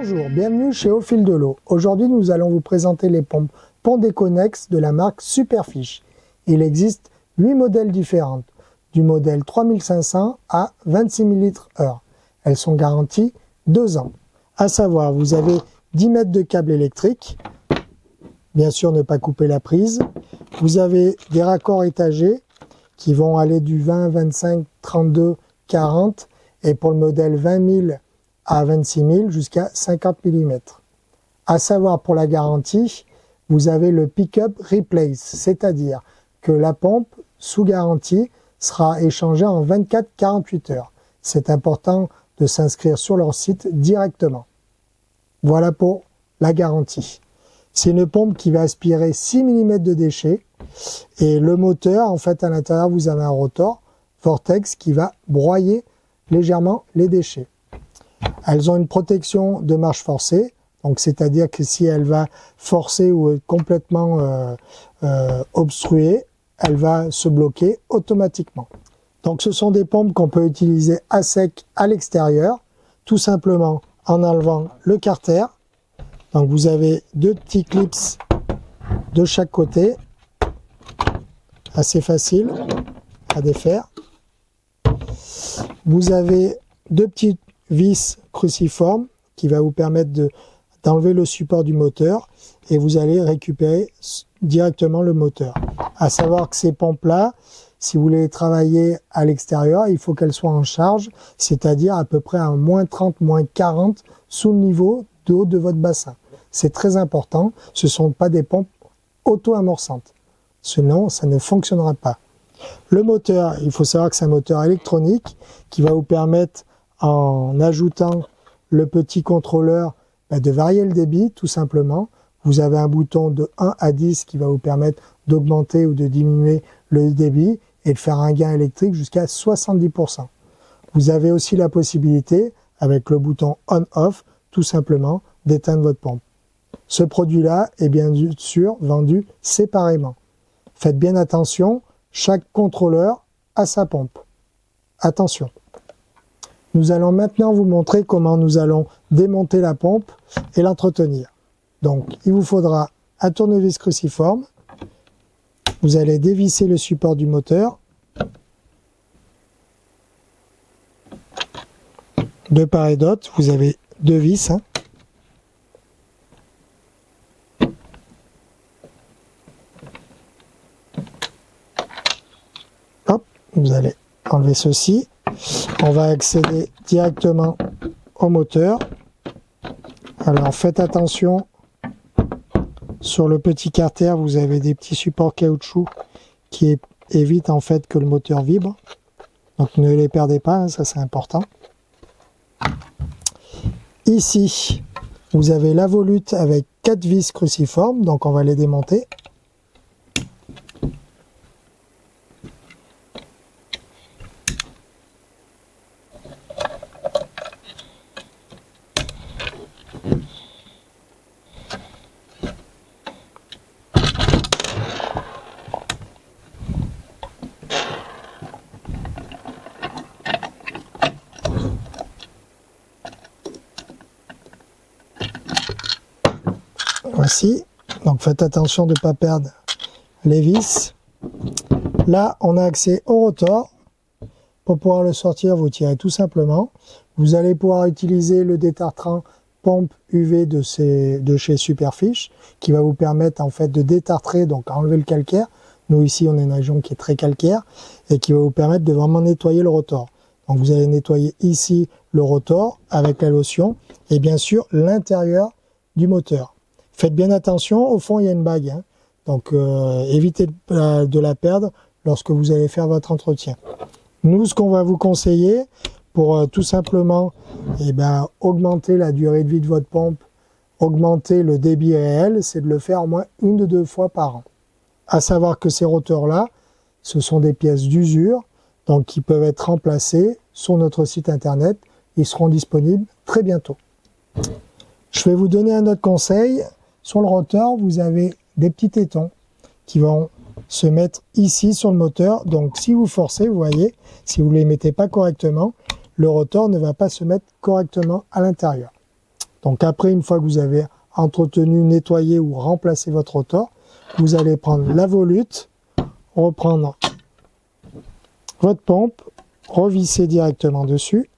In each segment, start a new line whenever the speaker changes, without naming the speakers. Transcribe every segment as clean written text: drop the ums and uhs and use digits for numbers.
Bonjour, bienvenue chez Au Fil de l'Eau. Aujourd'hui, nous allons vous présenter les pompes Pondeconex de la marque Superfiche. Il existe 8 modèles différents, du modèle 3500 à 26 000 litres/h. Elles sont garanties 2 ans. À savoir, vous avez 10 mètres de câble électrique, bien sûr ne pas couper la prise. Vous avez des raccords étagés qui vont aller du 20, 25, 32, 40 et pour le modèle 20 000 à 26 000 jusqu'à 50 mm. À savoir pour la garantie, vous avez le pick-up replace, c'est-à-dire que la pompe sous garantie sera échangée en 24-48 heures. C'est important de s'inscrire sur leur site directement. Voilà pour la garantie. C'est une pompe qui va aspirer 6 mm de déchets et le moteur, en fait, à l'intérieur, vous avez un rotor Vortex qui va broyer légèrement les déchets. Elles ont une protection de marche forcée, donc c'est-à-dire que si elle va forcer ou être complètement obstruée, elle va se bloquer automatiquement. Donc ce sont des pompes qu'on peut utiliser à sec à l'extérieur, tout simplement en enlevant le carter. Donc vous avez 2 petits clips de chaque côté, assez facile à défaire. Vous avez 2 petites vis cruciformes qui va vous permettre d'enlever le support du moteur et vous allez récupérer directement le moteur. À savoir que ces pompes-là, si vous voulez travailler à l'extérieur, il faut qu'elles soient en charge, c'est-à-dire à peu près à moins 30, moins 40 sous le niveau de haut de votre bassin. C'est très important, ce ne sont pas des pompes auto-amorçantes. Sinon, ça ne fonctionnera pas. Le moteur, il faut savoir que c'est un moteur électronique qui va vous permettre, en ajoutant le petit contrôleur, de varier le débit, tout simplement. Vous avez un bouton de 1 à 10 qui va vous permettre d'augmenter ou de diminuer le débit et de faire un gain électrique jusqu'à 70%. Vous avez aussi la possibilité, avec le bouton on-off, tout simplement, d'éteindre votre pompe. Ce produit-là est bien sûr vendu séparément. Faites bien attention, chaque contrôleur a sa pompe. Attention. Nous allons maintenant vous montrer comment nous allons démonter la pompe et l'entretenir. Donc, il vous faudra un tournevis cruciforme. Vous allez dévisser le support du moteur de part et d'autre. Vous avez 2 vis. Hop, vous allez enlever ceci. On va accéder directement au moteur. Alors faites attention, sur le petit carter, vous avez des petits supports caoutchouc qui évitent en fait que le moteur vibre. Donc ne les perdez pas, ça c'est important. Ici, vous avez la volute avec 4 vis cruciformes, donc on va les démonter. Voici, donc faites attention de ne pas perdre les vis. Là, on a accès au rotor. Pour pouvoir le sortir, vous tirez tout simplement. Vous allez pouvoir utiliser le détartrant pompe UV de chez Superfiche, qui va vous permettre en fait de détartrer, donc enlever le calcaire. Nous ici, on a une région qui est très calcaire et qui va vous permettre de vraiment nettoyer le rotor. Donc vous allez nettoyer ici le rotor avec la lotion et bien sûr l'intérieur du moteur. Faites bien attention, au fond il y a une bague, donc évitez de la perdre lorsque vous allez faire votre entretien. Nous, ce qu'on va vous conseiller pour tout simplement augmenter la durée de vie de votre pompe, augmenter le débit réel, c'est de le faire au moins 1 ou 2 fois par an. À savoir que ces rotors-là, ce sont des pièces d'usure, donc qui peuvent être remplacées sur notre site internet. Ils seront disponibles très bientôt. Je vais vous donner un autre conseil. Sur le rotor, vous avez des petits tétons qui vont se mettre ici sur le moteur. Donc si vous forcez, vous voyez, si vous ne les mettez pas correctement, le rotor ne va pas se mettre correctement à l'intérieur. Donc après, une fois que vous avez entretenu, nettoyé ou remplacé votre rotor, vous allez prendre la volute, reprendre votre pompe, revisser directement dessus.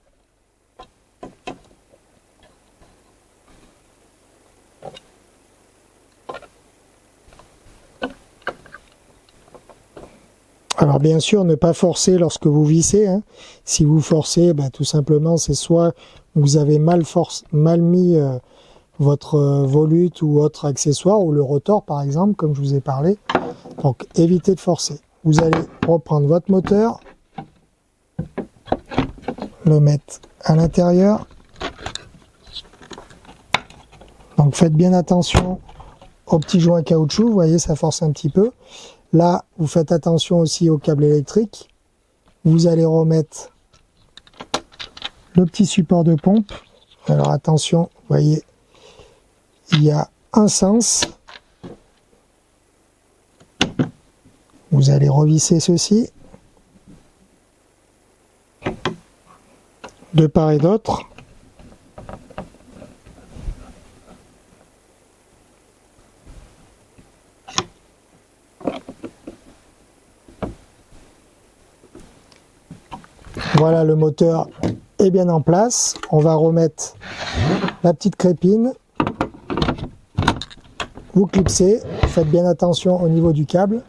Alors bien sûr, ne pas forcer lorsque vous vissez, hein. Si vous forcez, tout simplement, c'est soit vous avez mal mis votre volute ou autre accessoire, ou le rotor par exemple, comme je vous ai parlé. Donc évitez de forcer. Vous allez reprendre votre moteur, le mettre à l'intérieur. Donc faites bien attention aux petits joints caoutchouc, vous voyez, ça force un petit peu. Là, vous faites attention aussi au câble électrique. Vous allez remettre le petit support de pompe. Alors attention, vous voyez, il y a un sens. Vous allez revisser ceci de part et d'autre. Voilà, le moteur est bien en place. On va remettre la petite crépine. Vous clipsez, faites bien attention au niveau du câble.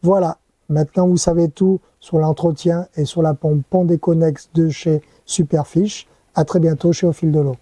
Voilà, maintenant vous savez tout sur l'entretien et sur la pompe Pondéconnex de chez Superfiche. À très bientôt chez Au Fil de l'Eau.